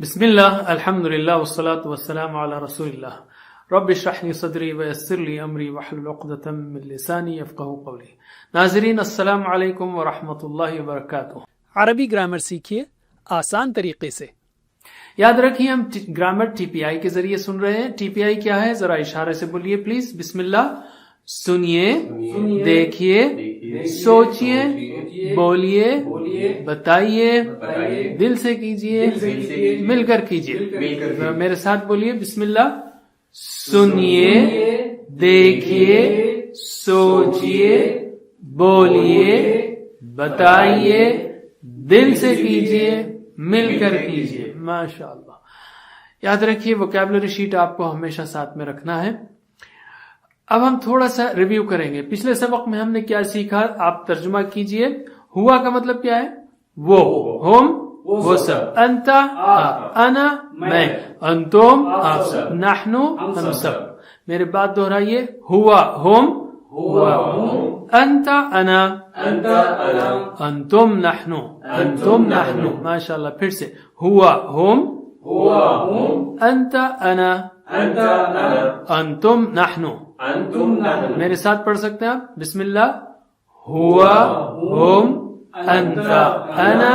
بسم اللہ الحمد للہ والصلاة والسلام علی رسول اللہ رب اشرح لی صدری ویسر لی امری واحلل عقدۃ من لسانی یفقہوا قولی۔ ناظرین السلام علیکم ورحمۃ اللہ وبرکاتہ۔ عربی گرامر سیکھیے آسان طریقے سے۔ یاد رکھیے ہم گرامر ٹی پی آئی کے ذریعے سن رہے ہیں۔ ٹی پی آئی کیا ہے ذرا اشارے سے بولیے پلیز۔ بسم اللہ، سنیے، دیکھیے، سوچیے، بولیے، بتائیے، دل سے کیجیے، مل کر کیجیے۔ میرے ساتھ بولیے بسم اللہ، سنیے، دیکھیے، سوچیے، بولیے، بتائیے، دل سے کیجیے، مل کر کیجیے۔ ماشاء اللہ۔ یاد رکھیے ووکیبلری شیٹ آپ کو ہمیشہ ساتھ میں رکھنا ہے۔ اب ہم تھوڑا سا ریویو کریں گے۔ پچھلے سبق میں ہم نے کیا سیکھا، آپ ترجمہ کیجئے۔ ہوا کا مطلب کیا ہے؟ وہ، ہم وہ سب، انتا آپ، انا میں، انتم آپ سب، نحنو ہم سب۔ میرے بات دہرائیے، ہوا ہم، انتا انا، انتم نحنو، انتم نحنو۔ ماشاءاللہ۔ پھر سے، ہوا ہم، انتا انا، انتم نحنو۔ میرے ساتھ پڑھ سکتے ہیں آپ؟ بسم اللہ، ہوا ہم، انتا انا،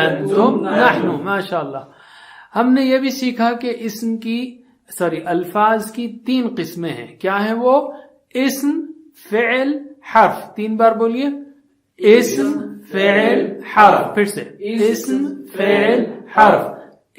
انتم نحنو۔ ماشاءاللہ۔ ہم نے یہ بھی سیکھا کہ الفاظ کی 3 قسمیں ہیں۔ کیا ہیں وہ؟ اسم، فعل، حرف۔ 3 بار بولیے، اسم، فعل، حرف۔ پھر سے، اسم، فعل، حرف،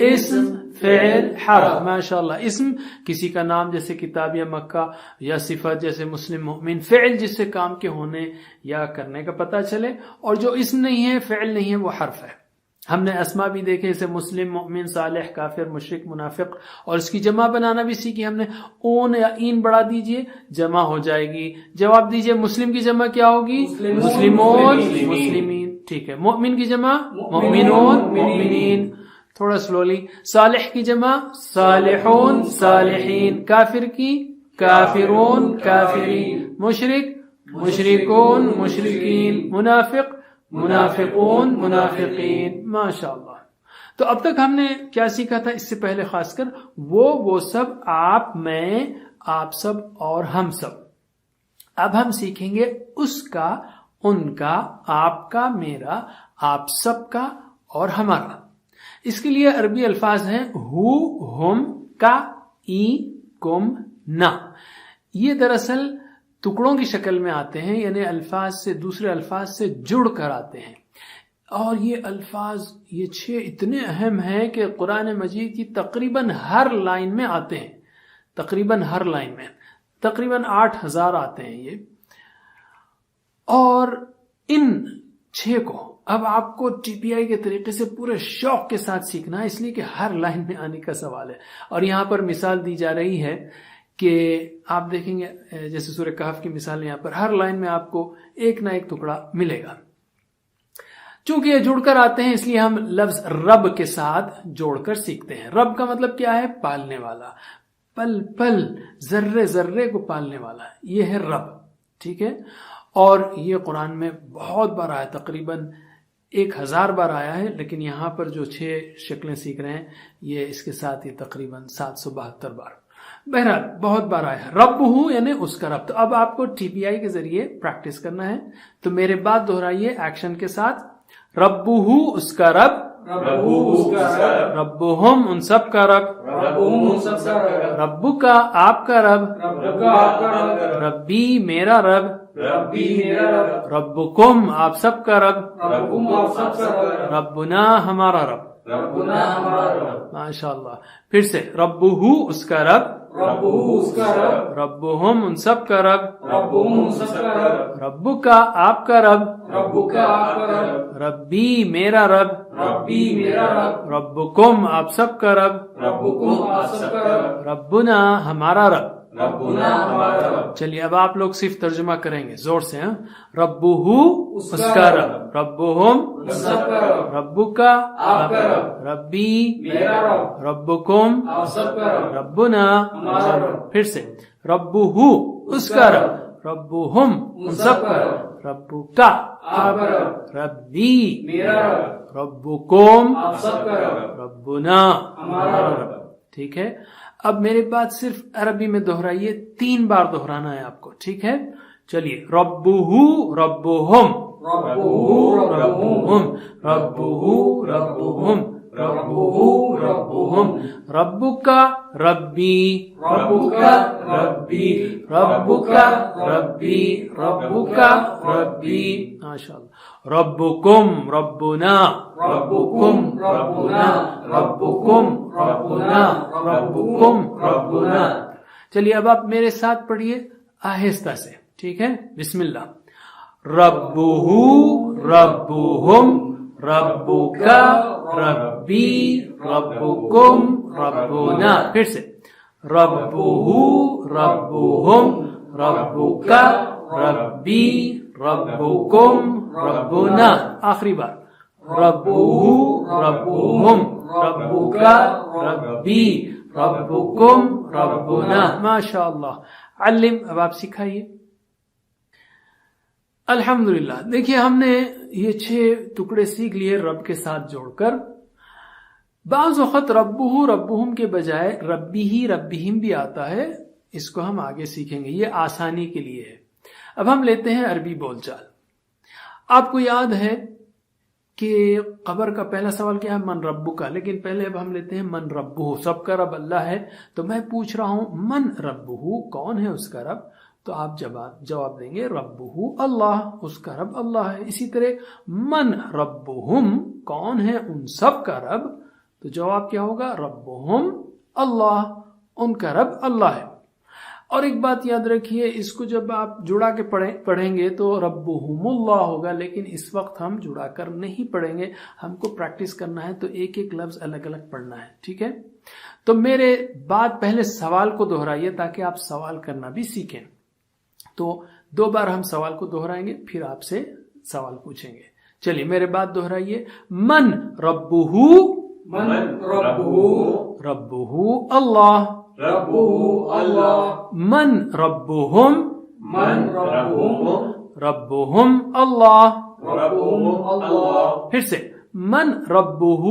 اسم، فعل، حرف۔ ماشاءاللہ۔ اسم کسی کا نام جیسے کتاب یا مکہ، یا صفت جیسے مسلم، مومن۔ فعل جس سے کام کے ہونے یا کرنے کا پتہ چلے، اور جو اسم نہیں ہے، فعل نہیں ہے، وہ حرف ہے۔ ہم نے اسما بھی دیکھے جیسے مسلم، مومن، صالح، کافر، مشرک، منافق، اور اس کی جمع بنانا بھی سیکھی ہم نے۔ اون یا این بڑھا دیجئے، جمع ہو جائے گی۔ جواب دیجئے، مسلم کی جمع کیا ہوگی؟ مسلمون، مسلمین۔ ٹھیک ہے۔ مومن کی جمع مومنون، مومنین۔ تھوڑا سلولی۔ صالح کی جمع صالحون، صالحین۔ کافر کی کافرون، کافرین۔ مشرک مشرکون، مشرکین۔ منافق منافقون، منافقین۔ ماشاءاللہ۔ تو اب تک ہم نے کیا سیکھا تھا؟ اس سے پہلے خاص کر وہ سب، آپ، میں، آپ سب اور ہم سب۔ اب ہم سیکھیں گے اس کا، ان کا، آپ کا، میرا، آپ سب کا اور ہمارا۔ اس کے لیے عربی الفاظ ہیں ہو، ہم، کا، ای، کم، نا۔ یہ دراصل ٹکڑوں کی شکل میں آتے ہیں، یعنی الفاظ سے دوسرے الفاظ سے جڑ کر آتے ہیں۔ اور یہ الفاظ، یہ 6 اتنے اہم ہیں کہ قرآن مجید کی تقریباً ہر لائن میں آتے ہیں۔ تقریباً ہر لائن میں، تقریباً 8000 آتے ہیں یہ۔ اور ان 6 کو اب آپ کو ٹی پی آئی کے طریقے سے پورے شوق کے ساتھ سیکھنا ہے، اس لیے کہ ہر لائن میں آنے کا سوال ہے۔ اور یہاں پر مثال دی جا رہی ہے کہ آپ دیکھیں گے جیسے سورہ کہف کی مثال، یہاں پر ہر لائن میں آپ کو ایک نہ ایک ٹکڑا ملے گا۔ چونکہ یہ جڑ کر آتے ہیں، اس لیے ہم لفظ رب کے ساتھ جوڑ کر سیکھتے ہیں۔ رب کا مطلب کیا ہے؟ پالنے والا، پل پل، ذرے ذرے کو پالنے والا، یہ ہے رب۔ ٹھیک ہے۔ اور یہ قرآن میں بہت بار آیا، تقریباً 1000 بار آیا ہے، لیکن یہاں پر جو 6 شکلیں سیکھ رہے ہیں، یہ اس کے ساتھ ہی تقریباً 772 بار۔ بہرحال بہت بار آیا ہے۔ رب ہوں یعنی اس کا رب۔ تو اب آپ کو ٹی پی آئی کے ذریعے پریکٹس کرنا ہے، تو میرے بات دہرائیے ایکشن کے ساتھ۔ رب ہوں اس کا رب، رب ہم ان سب کا رب، رب کا آپ کا رب، ربی میرا رب، ربکم آپ سب کا رب، ربنا ہمارا رب۔ ماشاء اللہ۔ پھر سے، ربہ اس کا رب، ربہم ان سب کا رب، رب کا آپ کا رب، ربی میرا رب، ربکم آپ سب کا رب، ربنا ہمارا رب۔ چلیے اب آپ لوگ صرف ترجمہ کریں گے زور سے۔ ربہ اس کا رب، ربہم رب کا، ربی ربکم، ربنا۔ پھر سے، ربہ اس کا رب، ربہم ان سب کا رب، رب کا، ربی ربکم آپ سب کا رب، ربنا ہمارا رب۔ ٹھیک ہے، اب میری بات صرف عربی میں دہرائیے، 3 بار دہرانا ہے آپ کو، ٹھیک ہے؟ چلیے، ربہ ربہم، ربہ ربہم، ربہ ربہم، ربہ ربہم، ربک ربی، ربک ربی، ربک ربی، ربک ربی، ماشاءاللہ، ربکم ربنا، ربکم ربنا، ربکم ربنا، ربکم ربنا۔ چلیے اب آپ میرے ساتھ پڑھیے آہستہ سے، ٹھیک ہے؟ بسم اللہ۔ ربہ ربہم، ربک ربی، ربکم ربنا۔ پھر سے، ربہ ربہم، ربک ربی، ربکم ربنا۔ آخری بار، ربہ ربہم، ربک ربی، ربکم ربنا۔ ماشاءاللہ، علم، اب آپ سکھائیے۔ الحمدللہ، دیکھیے ہم نے یہ 6 ٹکڑے سیکھ لیے رب کے ساتھ جوڑ کر۔ بعض وقت ربہ ربہم کے بجائے ربی ہی ربہم بھی آتا ہے، اس کو ہم آگے سیکھیں گے، یہ آسانی کے لیے ہے۔ اب ہم لیتے ہیں عربی بول چال۔ آپ کو یاد ہے کہ قبر کا پہلا سوال کیا ہے؟ من ربو کا، لیکن پہلے اب ہم لیتے ہیں من ربہ، سب کا رب اللہ ہے، تو میں پوچھ رہا ہوں من ربہ، کون ہے اس کا رب؟ تو آپ جواب دیں گے ربہ اللہ، اس کا رب اللہ ہے۔ اسی طرح من ربہم، کون ہے ان سب کا رب؟ تو جواب کیا ہوگا؟ ربہم اللہ، ان کا رب اللہ ہے۔ اور ایک بات یاد رکھیے، اس کو جب آپ جڑا کے پڑھیں گے تو ربہم اللہ ہوگا، لیکن اس وقت ہم جڑا کر نہیں پڑھیں گے، ہم کو پریکٹس کرنا ہے، تو ایک ایک لفظ الگ الگ پڑھنا ہے، ٹھیک ہے؟ تو میرے بعد پہلے سوال کو دہرائیے تاکہ آپ سوال کرنا بھی سیکھیں۔ تو 2 بار ہم سوال کو دہرائیں گے، پھر آپ سے سوال پوچھیں گے۔ چلیے میرے بات دہرائیے، من ربہ، من ربہ، ربہ اللہ، ربہ اللہ، من ربہم، من ربہم، ربہم اللہ۔ ربہم اللہ، پھر سے، من ربہ،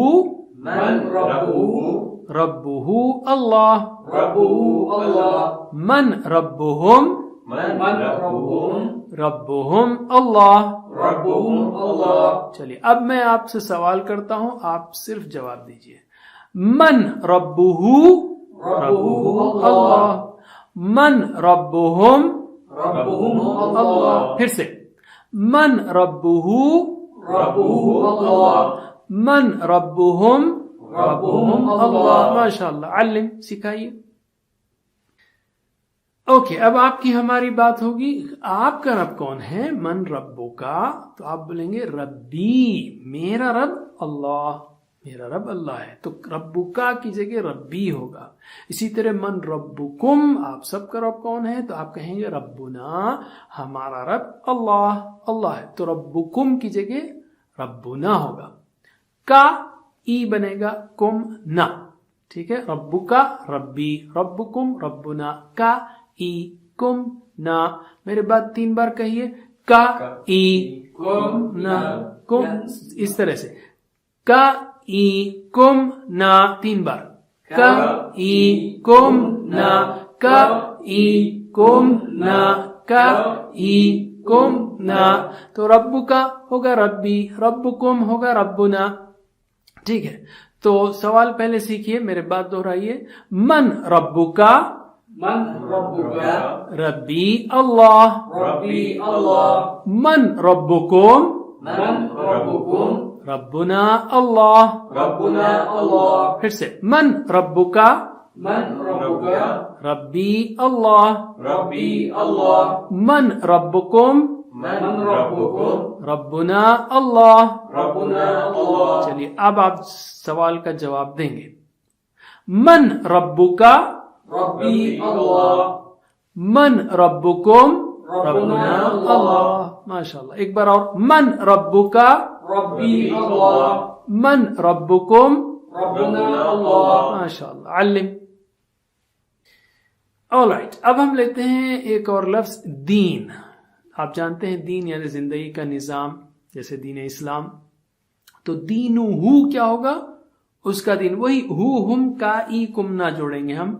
من ربہ، ربہ اللہ، ربہ اللہ، من ربہم، من ربہم، ربہم اللہ۔ ربہم اللہ۔ چلیے اب میں آپ سے سوال کرتا ہوں، آپ صرف جواب دیجئے۔ من ربہ، ربہ اللہ، من ربہم، ربہم اللہ۔ اللہ، پھر سے، من ربہ، ربہ اللہ، من ربہم، ربہم اللہ۔ اللہ۔ ماشاءاللہ، علم، سکھائیے۔ اوکے، اب آپ کی ہماری بات ہوگی، آپ کا رب کون ہے؟ من ربو کا، تو آپ بولیں گے ربی، میرا رب اللہ، میرا رب اللہ ہے، تو ربو کا کی جگہ ربی ہوگا۔ اسی طرح من ربکم، آپ سب کا رب کون ہے؟ تو آپ کہیں گے ربنا، ہمارا رب اللہ، اللہ ہے، تو ربکم کی جگہ ربنا ہوگا۔ کا ای بنے گا، کم نہ، ٹھیک ہے؟ ربو کا ربی، ربکم ربنا، کا ای کم نہ۔ میرے بعد 3 بار کہیے، کا ای کم نہ، کم، اس طرح سے، کا ای کم نہ، 3 بار، کا ای کم نہ، کا ای کم نہ، کا ای کم نہ۔ تو رب کا ہوگا ربی، ربکم ہوگا ربنا، ٹھیک ہے؟ تو سوال پہلے سیکھیے، میرے بات دہرائیے، من ربو کا، من ربک، ربی اللہ، ربی اللہ، من ربکم، من ربکم، ربنا اللہ۔ ربنا اللہ، پھر سے، من ربکا، من ربک، ربی اللہ، ربی اللہ، من ربکم، من ربکم، ربنا اللہ۔ ربنا اللہ۔ چلیے اب آپ سوال کا جواب دیں گے، من ربکا، ربی اللہ، من ربکم، ربنا اللہ۔ ماشاءاللہ، ایک بار اور، من ربکا، ربی اللہ، من ربکم، ربنا اللہ۔ ماشاءاللہ، علم۔ آلرائٹ، اب ہم لیتے ہیں ایک اور لفظ، دین۔ آپ جانتے ہیں دین یعنی زندگی کا نظام، جیسے دین اسلام۔ تو دینہو کیا ہوگا؟ اس کا دین. وہی ہو ہم کا ای کم نہ جوڑیں گے ہم.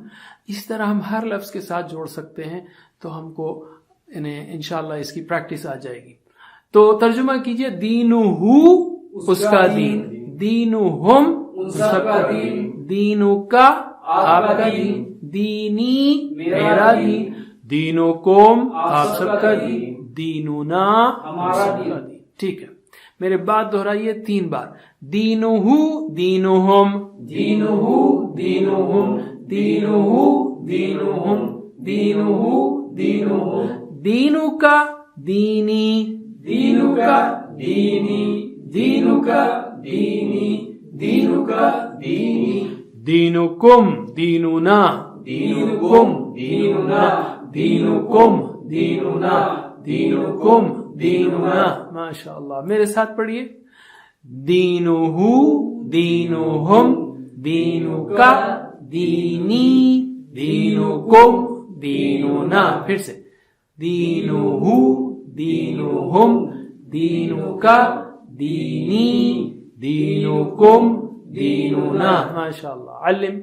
اس طرح ہم ہر لفظ کے ساتھ جوڑ سکتے ہیں تو ہم کو انشاءاللہ اس کی پریکٹس آ جائے گی. تو ترجمہ کیجئے دینہو اس کا دین، دینہم ان سب کا دین، دینو کا آپ کا دین، دینی میرا دین، دینکم آپ سب کا دین، دیننا ہمارا سب کا دین. ٹھیک ہے، میرے بات دہرائیے 3 بار. دینہو دینہم، دینہو دینہم، دینہو دینہم، دینہو دینہم، دینو کا دینی، دینو کا دینی، دینو کا دینی، دینو کا دینی، دینکم دیننا، دینکم دیننا، دینکم دیننا، دینکم دیننا. ماشاء اللہ. میرے ساتھ پڑھیے. دینہو دینہم، دینو کا دینی، دینکم دیننا. پھر سے دینہو دینہم، دینو کا دینی، دینکم دیننا. ماشاء اللہ. علم.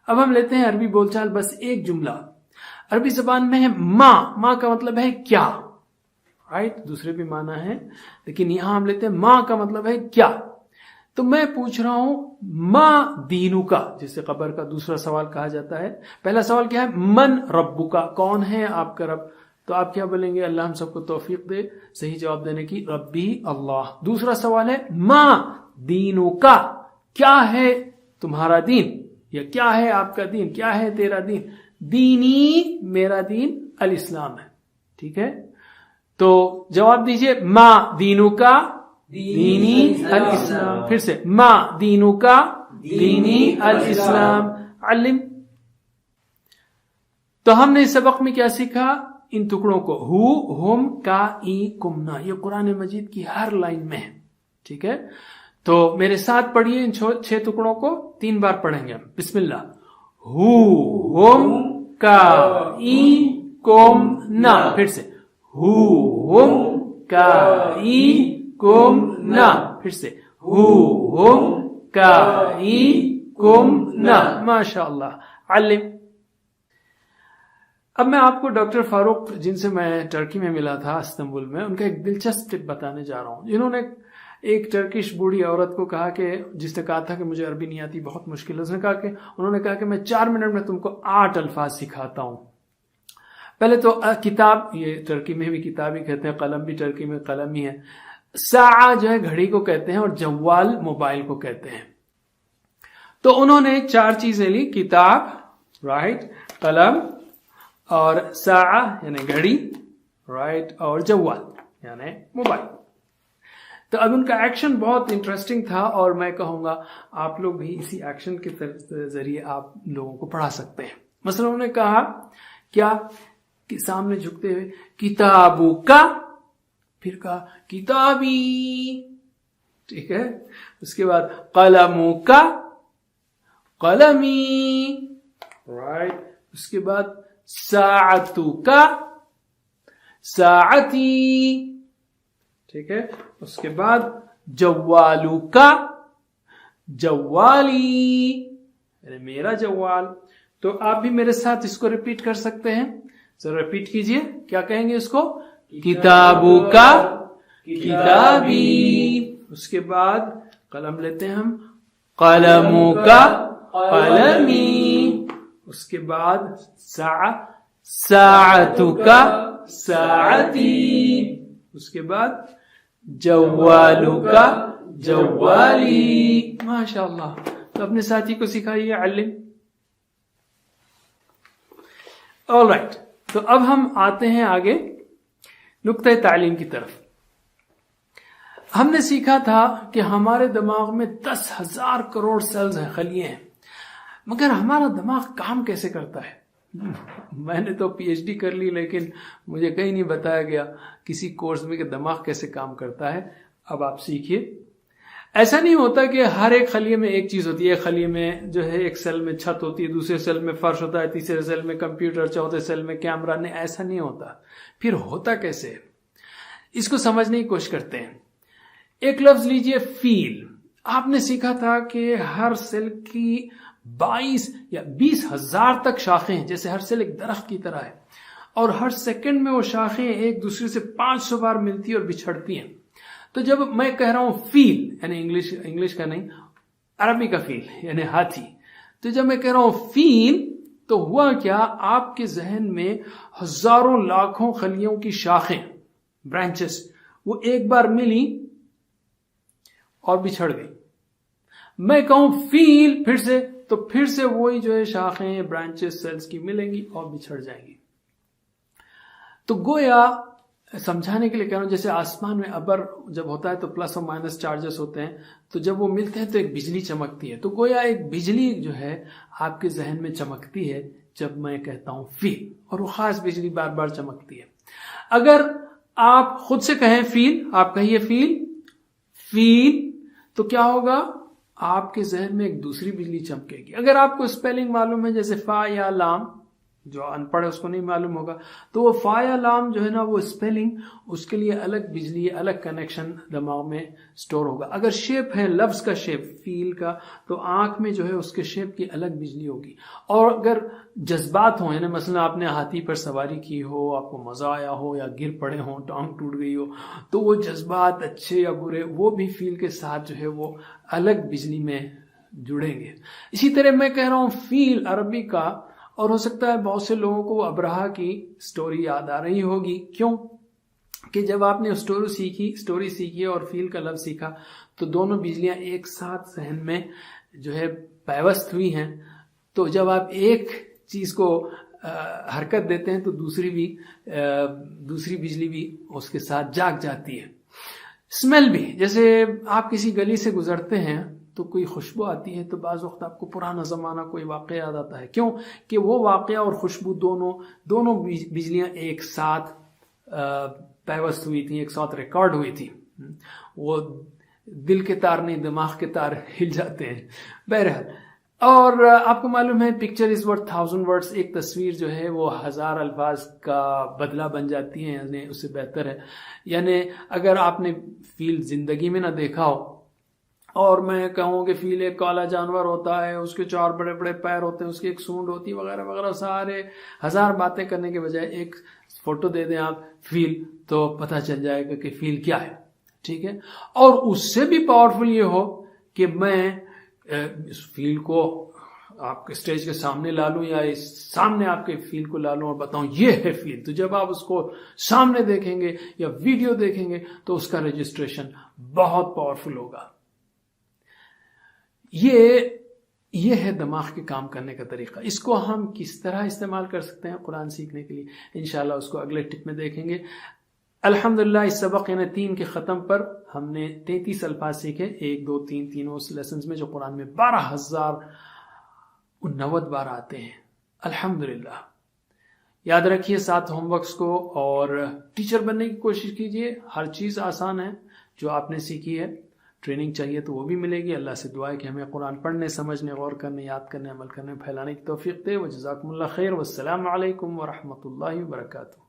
اب ہم لیتے ہیں عربی بول چال. بس ایک جملہ عربی زبان میں ہے ماں. ماں کا مطلب ہے کیا، رائٹ. دوسرے بھی معنی ہے لیکن یہاں ہم لیتے ہیں ماں کا مطلب ہے کیا. تو میں پوچھ رہا ہوں ماں دینو کا، جسے قبر کا دوسرا سوال کہا جاتا ہے. پہلا سوال کیا ہے؟ من ربو کا، کون ہے آپ کا رب؟ تو آپ کیا بولیں گے؟ اللہ ہم سب کو توفیق دے صحیح جواب دینے کی. ربی اللہ. دوسرا سوال ہے ماں دینو کا، کیا ہے تمہارا دین، یا کیا ہے آپ کا دین، کیا ہے تیرا دین؟ دینی میرا دین الاسلام ہے. ٹھیک ہے، تو جواب دیجئے ماں دینو کا دینی الاسلام. پھر سے ماں دینو کا دینی الاسلام. علم. تو ہم نے اس سبق میں کیا سیکھا؟ ان ٹکڑوں کو ہو ہم کا ای کمنا. یہ قرآن مجید کی ہر لائن میں ہے. ٹھیک ہے، تو میرے ساتھ پڑھیے ان 6 ٹکڑوں کو 3 بار پڑھیں گے. بسم اللہ. ہو ہم کا ای کم نا. پھر سے ہو ہم کا ای کم نا. پھر سے ہو ہم کا ای کم نا. ماشاء اللہ. علم. اب میں آپ کو ڈاکٹر فاروق، جن سے میں ٹرکی میں ملا تھا استنبول میں، ان کا ایک دلچسپ ٹپ بتانے جا رہا ہوں. جنہوں نے ایک ٹرکش بوڑھی عورت کو کہا کہ، جس نے کہا تھا کہ مجھے عربی نہیں آتی، بہت مشکل ہے، انہوں نے کہا کہ میں 4 منٹ میں تم کو 8 الفاظ سکھاتا ہوں. پہلے تو کتاب، یہ ٹرکی میں بھی کتاب ہی کہتے ہیں، قلم بھی ٹرکی میں قلم ہی ہے. ساعہ جو ہے گھڑی کو کہتے ہیں، اور جوال موبائل کو کہتے ہیں. تو انہوں نے 4 چیزیں لی، کتاب، رائٹ، قلم، اور ساعہ یعنی گھڑی، رائٹ، اور جوال یعنی موبائل. تو اب ان کا ایکشن بہت انٹرسٹنگ تھا، اور میں کہوں گا آپ لوگ بھی اسی ایکشن کے ذریعے آپ لوگوں کو پڑھا سکتے ہیں. مثلا انہوں نے کہا کیا کہ سامنے جھکتے ہوئے کتابو کا، پھر کہا کتابی، ٹھیک ہے. اس کے بعد قلمو کا، قلمی، رائٹ. اس کے بعد ساعتو کا، ساعتی، ٹھیک ہے. اس کے بعد جوالو کا، جوالی یعنی میرا جوال. تو آپ بھی میرے ساتھ اس کو ریپیٹ کر سکتے ہیں. ذرا ریپیٹ کیجئے. کیا کہیں گے اس کو؟ کتابو کا، کتابی. اس کے بعد قلم لیتے ہیں ہم، قلمو کا، قلمی. اس کے بعد ساعتو کا، ساعتی. اس کے بعد جوالو کا، جوالی. ماشاءاللہ. تو اپنے ساتھی کو سکھائیے. علم. All right. تو اب ہم آتے ہیں آگے نقطہ تعلیم کی طرف. ہم نے سیکھا تھا کہ ہمارے دماغ میں 10,000 کروڑ سیلز ہیں، خلیے ہیں، مگر ہمارا دماغ کام کیسے کرتا ہے؟ میں نے تو پی ایچ ڈی کر لی، لیکن مجھے کہیں نہیں بتایا گیا کسی کورس میں کہ دماغ کیسے کام کرتا ہے. اب آپ سیکھیے. ایسا نہیں ہوتا کہ ہر ایک خلیے میں ایک چیز ہوتی ہے. ایک خلیے میں جو ہے ایک سیل میں چھت ہوتی ہے، دوسرے سیل میں فرش ہوتا ہے، تیسرے سیل میں کمپیوٹر، چوتھے سیل میں کیمرہ. نہیں، ایسا نہیں ہوتا. پھر ہوتا کیسے؟ اس کو سمجھنے کی کوشش کرتے ہیں. ایک لفظ لیجئے فیل. آپ نے سیکھا تھا کہ ہر سیل کی 22 یا 20,000 تک شاخیں ہیں، جیسے ہر سیل ایک درخت کی طرح ہے، اور ہر سیکنڈ میں وہ شاخیں ایک دوسرے سے 500 بار ملتی اور بچھڑتی ہیں. تو جب میں کہہ رہا ہوں فیل، یعنی انگلش کا نہیں، عربی کا فیل یعنی ہاتھی، تو جب میں کہہ رہا ہوں فیل تو ہوا کیا، آپ کے ذہن میں ہزاروں لاکھوں خلیوں کی شاخیں، برانچز، وہ ایک بار ملی اور بچھڑ گئی. میں کہوں فیل پھر سے، تو پھر سے وہی جو ہے شاخیں، برانچز سیلز کی ملیں گی اور بچھڑ جائیں گی. تو گویا سمجھانے کے لیے کہہ رہا ہوں، جیسے آسمان میں ابر جب ہوتا ہے تو پلس اور مائنس چارجز ہوتے ہیں، تو جب وہ ملتے ہیں تو ایک بجلی چمکتی ہے. تو گویا ایک بجلی جو ہے آپ کے ذہن میں چمکتی ہے جب میں کہتا ہوں فیل، اور وہ خاص بجلی بار بار چمکتی ہے. اگر آپ خود سے کہیں فیل، آپ کہیے فیل فیل، تو کیا ہوگا، آپ کے ذہن میں ایک دوسری بجلی چمکے گی. اگر آپ کو اسپیلنگ معلوم ہے، جیسے فا یا لام، جو ان پڑھ ہے اس کو نہیں معلوم ہوگا، تو وہ فا یا لام جو ہے نا، وہ اسپیلنگ، اس کے لیے الگ بجلی، الگ کنیکشن دماغ میں سٹور ہوگا. اگر شیپ ہے، لفظ کا شیپ فیل کا، تو آنکھ میں جو ہے اس کے شیپ کی الگ بجلی ہوگی. اور اگر جذبات ہوں، یعنی مثلا آپ نے ہاتھی پر سواری کی ہو، آپ کو مزہ آیا ہو، یا گر پڑے ہوں، ٹانگ ٹوٹ گئی ہو، تو وہ جذبات اچھے یا برے، وہ بھی فیل کے ساتھ جو ہے وہ الگ بجلی میں جڑیں گے. اسی طرح میں کہہ رہا ہوں فیل عربی کا، اور ہو سکتا ہے بہت سے لوگوں کو ابرہہ کی سٹوری یاد آ رہی ہوگی. کیوں کہ جب آپ نے سٹوری سیکھی اور فیل کا لفظ سیکھا، تو دونوں بجلیاں ایک ساتھ ذہن میں جو ہے پیوست ہوئی ہیں. تو جب آپ ایک چیز کو حرکت دیتے ہیں تو دوسری بجلی بھی اس کے ساتھ جاگ جاتی ہے. اسمیل بھی، جیسے آپ کسی گلی سے گزرتے ہیں تو کوئی خوشبو آتی ہے، تو بعض وقت آپ کو پرانا زمانہ کوئی واقعہ یاد آتا ہے. کیوں کہ وہ واقعہ اور خوشبو دونوں بجلیاں ایک ساتھ پیوست ہوئی تھیں، ایک ساتھ ریکارڈ ہوئی تھی. وہ دل کے تار نہیں، دماغ کے تار ہل جاتے ہیں. بہرحال، اور آپ کو معلوم ہے پکچر از ورتھ 1000 words، ایک تصویر جو ہے وہ 1000 الفاظ کا بدلہ بن جاتی ہے، یعنی اس سے بہتر ہے. یعنی اگر آپ نے فیل زندگی میں نہ دیکھا ہو، اور میں کہوں کہ فیل ایک کالا جانور ہوتا ہے، اس کے 4 بڑے بڑے پیر ہوتے ہیں، اس کی ایک سونڈ ہوتی ہے، وغیرہ وغیرہ، سارے 1000 باتیں کرنے کے بجائے ایک فوٹو دے دیں آپ فیل، تو پتہ چل جائے گا کہ فیل کیا ہے. ٹھیک ہے. اور اس سے بھی پاورفل یہ ہو کہ میں اس فیل کو آپ کے اسٹیج کے سامنے لا لوں، یا اس سامنے آپ کے فیل کو لا لوں اور بتاؤں یہ ہے فیل. تو جب آپ اس کو سامنے دیکھیں گے یا ویڈیو دیکھیں گے تو اس کا رجسٹریشن بہت پاورفل ہوگا. یہ ہے دماغ کے کام کرنے کا طریقہ. اس کو ہم کس طرح استعمال کر سکتے ہیں قرآن سیکھنے کے لیے، انشاءاللہ اس کو اگلے ٹپ میں دیکھیں گے. الحمدللہ اس سبق یعنی 3 کے ختم پر ہم نے 33 الفاظ سیکھے، 1 2 3 تینوں لیسنز میں، جو قرآن میں 12,090 بار آتے ہیں. الحمدللہ. یاد رکھیے 7 ہوم ورکس کو، اور ٹیچر بننے کی کوشش کیجیے. ہر چیز آسان ہے جو آپ نے سیکھی ہے. ٹریننگ چاہیے تو وہ بھی ملے گی. اللہ سے دعا ہے کہ ہمیں قرآن پڑھنے، سمجھنے، غور کرنے، یاد کرنے، عمل کرنے، پھیلانے کی توفیق دے. وجزاکم اللہ خیر، والسلام علیکم ورحمۃ اللہ وبرکاتہ.